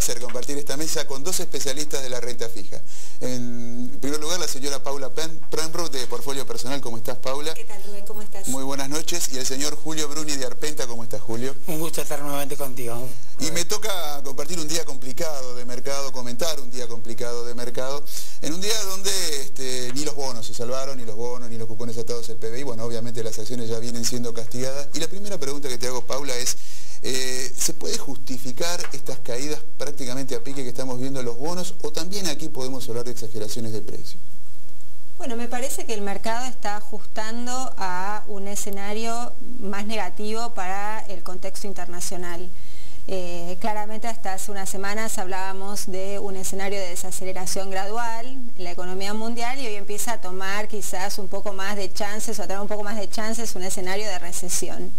placer compartir esta mesa con dos especialistas de la renta fija. En primer lugar, la señora Paula Prenbrook, de Portfolio Personal. ¿Cómo estás, Paula? ¿Qué tal, Rubén? ¿Cómo estás? Muy buenas noches. Y el señor Julio Bruni, de Arpenta. ¿Cómo estás, Julio? Un gusto estar nuevamente contigo. Y me toca compartir un día complicado de mercado, comentar un día complicado de mercado, en un día donde ni los bonos se salvaron, ni los bonos, ni los cupones atados al PBI. Bueno, obviamente las acciones ya vienen siendo castigadas. Y la primera pregunta que te hago, Paula, es: ¿se puede justificar estas caídas prácticamente a pique que estamos viendo en los bonos, o también aquí podemos hablar de exageraciones de precio? Bueno, me parece que el mercado está ajustando a un escenario más negativo para el contexto internacional. Claramente hasta hace unas semanas hablábamos de un escenario de desaceleración gradual en la economía mundial, y hoy empieza a tomar quizás un poco más de chances, o a tener un poco más de chances, un escenario de recesión.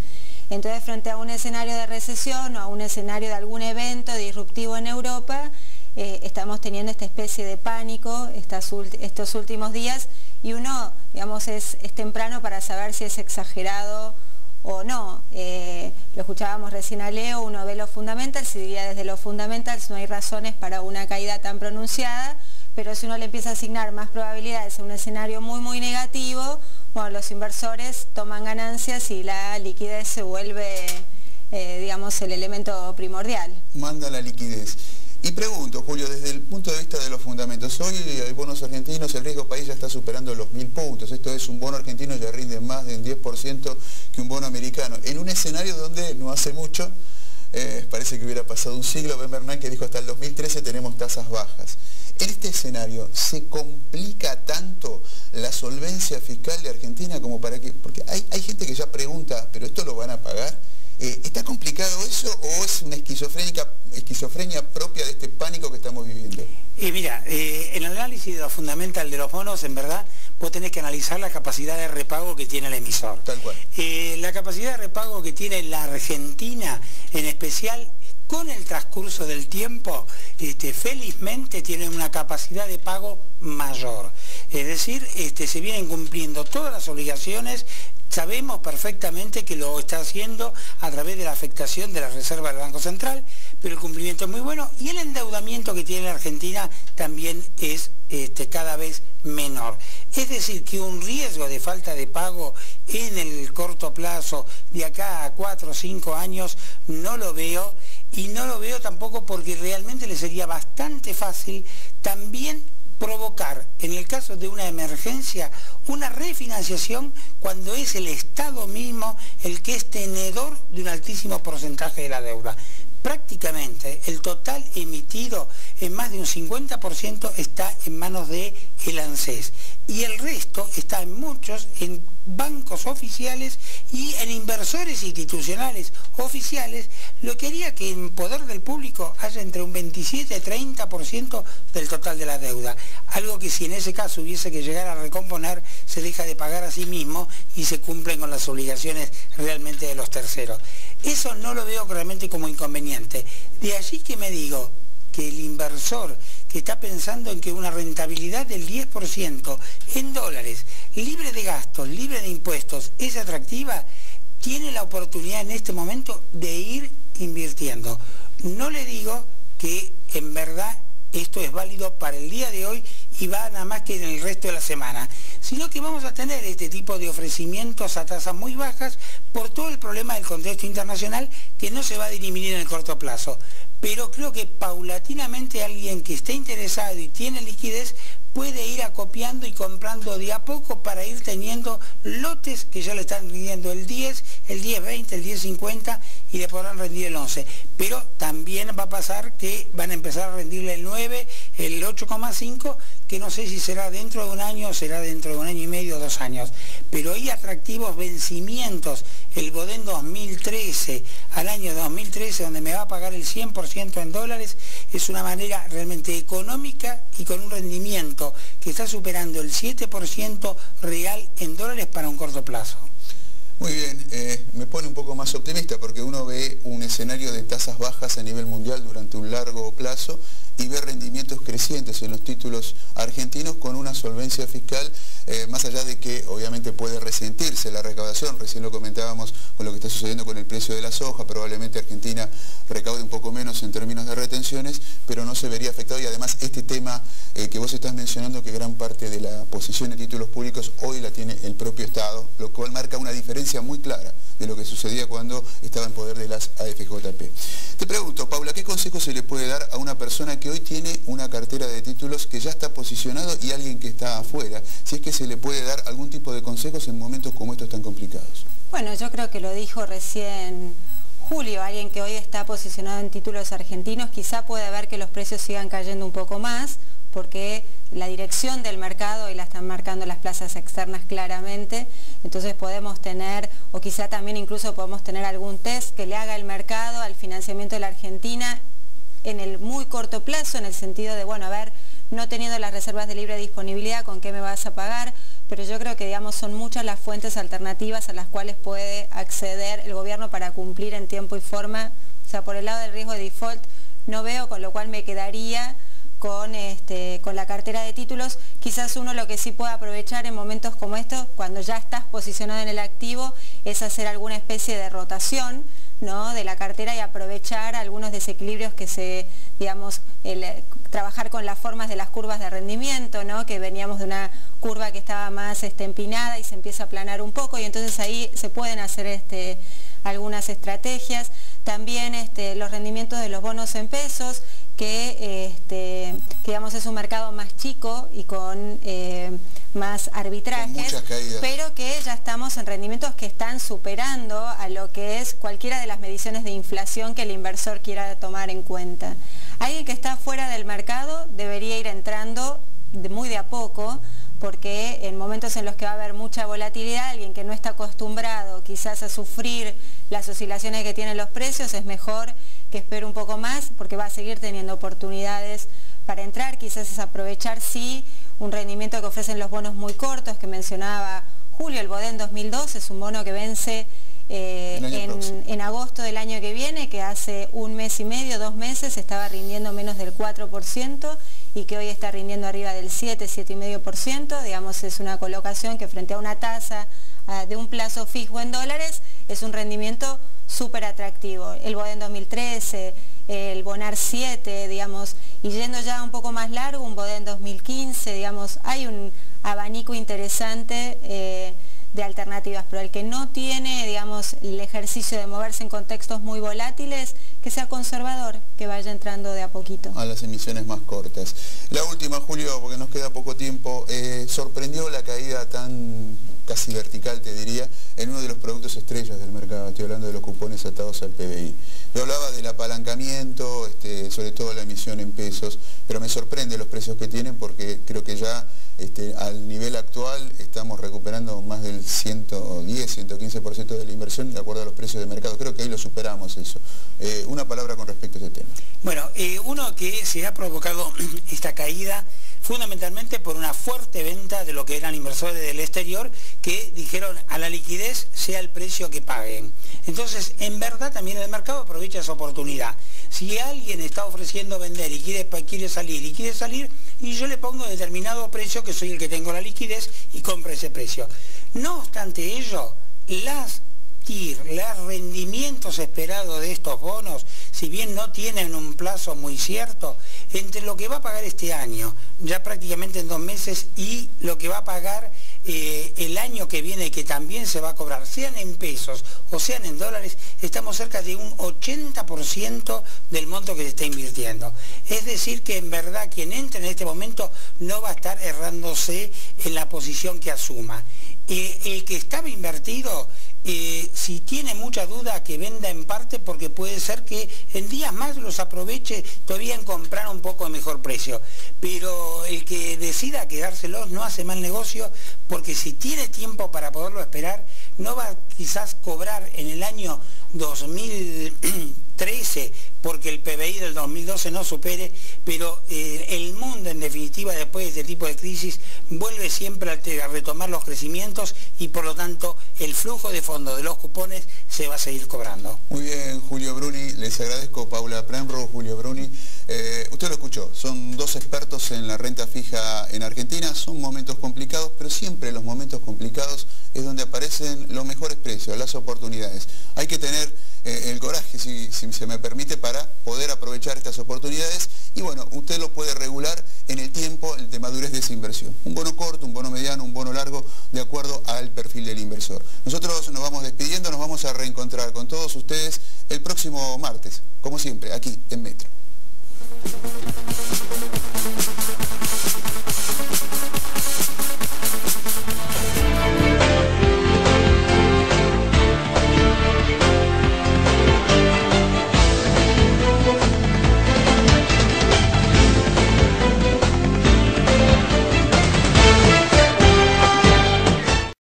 Entonces, frente a un escenario de recesión o a un escenario de algún evento disruptivo en Europa, estamos teniendo esta especie de pánico estos últimos días, y uno, digamos, es temprano para saber si es exagerado o no. Lo escuchábamos recién a Leo, uno ve los fundamentals y diría desde los fundamentals no hay razones para una caída tan pronunciada, pero si uno le empieza a asignar más probabilidades a un escenario muy negativo, bueno, los inversores toman ganancias y la liquidez se vuelve, digamos, el elemento primordial. Manda la liquidez. Y pregunto, Julio, desde el punto de vista de los fundamentos, hoy hay bonos argentinos, el riesgo país ya está superando los 1000 puntos. Esto es, un bono argentino ya rinde más de un 10% que un bono americano. En un escenario donde no hace mucho, parece que hubiera pasado un siglo, Ben Bernanke que dijo hasta el 2013 tenemos tasas bajas. En este escenario, ¿se complica tanto la solvencia fiscal de Argentina como para que...? Porque hay gente que ya pregunta, ¿pero esto lo van a pagar? ¿Está complicado eso, o es una esquizofrenia propia de este pánico que estamos viviendo? Mira, en el análisis de lo fundamental de los bonos, en verdad, vos tenés que analizar la capacidad de repago que tiene el emisor. Tal cual. La capacidad de repago que tiene la Argentina, en especial, con el transcurso del tiempo, felizmente tiene una capacidad de pago mayor. Es decir, se vienen cumpliendo todas las obligaciones. Sabemos perfectamente que lo está haciendo a través de la afectación de la reserva del Banco Central, pero el cumplimiento es muy bueno, y el endeudamiento que tiene la Argentina también es cada vez menor. Es decir, que un riesgo de falta de pago en el corto plazo, de acá a 4 o 5 años, no lo veo, y no lo veo tampoco porque realmente le sería bastante fácil también provocar, en el caso de una emergencia, una refinanciación cuando es el Estado mismo el que es tenedor de un altísimo porcentaje de la deuda. Prácticamente el total emitido en más de un 50% está en manos del ANSES, y el resto está en bancos oficiales y en inversores institucionales oficiales, lo que haría que en poder del público haya entre un 27 y 30% del total de la deuda, algo que si en ese caso hubiese que llegar a recomponer, se deja de pagar a sí mismo y se cumplen con las obligaciones realmente de los terceros. Eso no lo veo realmente como inconveniente. De allí que me digo que el inversor que está pensando en que una rentabilidad del 10% en dólares, libre de gastos, libre de impuestos, es atractiva, tiene la oportunidad en este momento de ir invirtiendo. No le digo que en verdad esto es válido para el día de hoy y va nada más que en el resto de la semana, sino que vamos a tener este tipo de ofrecimientos a tasas muy bajas por todo el problema del contexto internacional, que no se va a dirimir en el corto plazo. Pero creo que paulatinamente alguien que esté interesado y tiene liquidez puede ir acopiando y comprando de a poco para ir teniendo lotes que ya le están rindiendo el 10, el 10.20, el 10.50, y le podrán rendir el 11. Pero también va a pasar que van a empezar a rendirle el 9, el 8,5, que no sé si será dentro de un año o será dentro de un año y medio o 2 años. Pero hay atractivos vencimientos. El Bodén 2013 al año 2013, donde me va a pagar el 100% en dólares, es una manera realmente económica y con un rendimiento que está superando el 7% real en dólares para un corto plazo. Muy bien, me pone un poco más optimista porque uno ve un escenario de tasas bajas a nivel mundial durante un largo plazo y ve rendimientos crecientes en los títulos argentinos con una solvencia fiscal, más allá de que obviamente puede resentirse la recaudación. Recién lo comentábamos con lo que está sucediendo con el precio de la soja, probablemente Argentina recaude un poco menos en términos de retenciones, pero no se vería afectado. Y además este tema que vos estás mencionando, que gran parte de la posición de títulos públicos hoy la tiene el propio Estado, lo cual marca una diferencia muy clara de lo que sucedía cuando estaba en poder de las AFJP. Te pregunto, Paula, ¿qué consejo se le puede dar a una persona que hoy tiene una cartera de títulos que ya está posicionado y alguien que está afuera? Si es que se le puede dar algún tipo de consejos en momentos como estos tan complicados. Bueno, yo creo que lo dijo recién Julio, alguien que hoy está posicionado en títulos argentinos, quizá puede ver que los precios sigan cayendo un poco más, porque la dirección del mercado y la están marcando las plazas externas claramente, entonces podemos tener, o quizá también incluso podemos tener algún test que le haga el mercado al financiamiento de la Argentina en el muy corto plazo, en el sentido de, bueno, a ver, no teniendo las reservas de libre disponibilidad, ¿con qué me vas a pagar? Pero yo creo que, digamos, son muchas las fuentes alternativas a las cuales puede acceder el gobierno para cumplir en tiempo y forma. O sea, por el lado del riesgo de default no veo, con lo cual me quedaría con la cartera de títulos. Quizás uno lo que sí puede aprovechar en momentos como estos, cuando ya estás posicionado en el activo, es hacer alguna especie de rotación, ¿no?, de la cartera y aprovechar algunos desequilibrios que trabajar con las formas de las curvas de rendimiento, ¿no?, que veníamos de una curva que estaba más empinada y se empieza a aplanar un poco, y entonces ahí se pueden hacer algunas estrategias. También los rendimientos de los bonos en pesos, que digamos es un mercado más chico y con más arbitrajes, pero que ya estamos en rendimientos que están superando a lo que es cualquiera de las mediciones de inflación que el inversor quiera tomar en cuenta. Alguien que está fuera del mercado debería ir entrando muy de a poco, porque en momentos en los que va a haber mucha volatilidad, alguien que no está acostumbrado quizás a sufrir las oscilaciones que tienen los precios, es mejor que espere un poco más, porque va a seguir teniendo oportunidades para entrar. Quizás es aprovechar, sí, un rendimiento que ofrecen los bonos muy cortos que mencionaba Julio. El Bodén 2002 es un bono que vence en agosto del año que viene, que hace un mes y medio, 2 meses, estaba rindiendo menos del 4% y que hoy está rindiendo arriba del 7,5%. Digamos, es una colocación que frente a una tasa de un plazo fijo en dólares es un rendimiento súper atractivo. El Bodén 2013, el Bonar 7, digamos, y yendo ya un poco más largo, un Bodén 2015, digamos, hay un abanico interesante de alternativas, pero el que no tiene, digamos, el ejercicio de moverse en contextos muy volátiles, que sea conservador, que vaya entrando de a poquito. A las emisiones más cortas. La última, Julio, porque nos queda poco tiempo, sorprendió la caída tan casi vertical, te diría, en uno de los productos estrellas del mercado. Estoy hablando de los cupones atados al PBI. Yo hablaba del apalancamiento, sobre todo la emisión en pesos, pero me sorprende los precios que tienen, porque creo que ya al nivel actual estamos recuperando más del 110, 115% de la inversión de acuerdo a los precios de mercado. Creo que ahí lo superamos eso. Una palabra con respecto a este tema. Bueno, uno que se ha provocado esta caída fundamentalmente por una fuerte venta de lo que eran inversores del exterior, que dijeron a la liquidez sea el precio que paguen. Entonces, en verdad también el mercado aprovecha esa oportunidad. Si alguien está ofreciendo vender y quiere salir, y yo le pongo determinado precio, que soy el que tengo la liquidez, y compro ese precio. No obstante ello, los rendimientos esperados de estos bonos, si bien no tienen un plazo muy cierto, entre lo que va a pagar este año, ya prácticamente en 2 meses, y lo que va a pagar el año que viene, que también se va a cobrar, sean en pesos o sean en dólares, estamos cerca de un 80% del monto que se está invirtiendo. Es decir, que en verdad quien entre en este momento no va a estar errándose en la posición que asuma. El que estaba invertido, si tiene mucha duda, que venda en parte, porque puede ser que en días más los aproveche todavía en comprar un poco a mejor precio. Pero el que decida quedárselos no hace mal negocio, porque si tiene tiempo para poderlo esperar, no va a quizás cobrar en el año 2013 porque el PBI del 2012 no supere, pero el mundo en definitiva después de este tipo de crisis vuelve siempre a retomar los crecimientos y por lo tanto el flujo de fondos de los cupones se va a seguir cobrando. Muy bien, Julio Bruni, les agradezco. Paula Prenro, Julio Bruni. Usted lo escuchó, son dos expertos en la renta fija en Argentina. Son momentos complicados, pero siempre en los momentos complicados es donde aparecen los mejores precios, las oportunidades. Hay que tener el coraje, si se me permite, para poder aprovechar estas oportunidades. Y bueno, usted lo puede regular en el tiempo, de madurez de esa inversión. Un bono corto, un bono mediano, un bono largo, de acuerdo al perfil del inversor. Nosotros nos vamos despidiendo, nos vamos a reencontrar con todos ustedes el próximo martes, como siempre, aquí en Metro.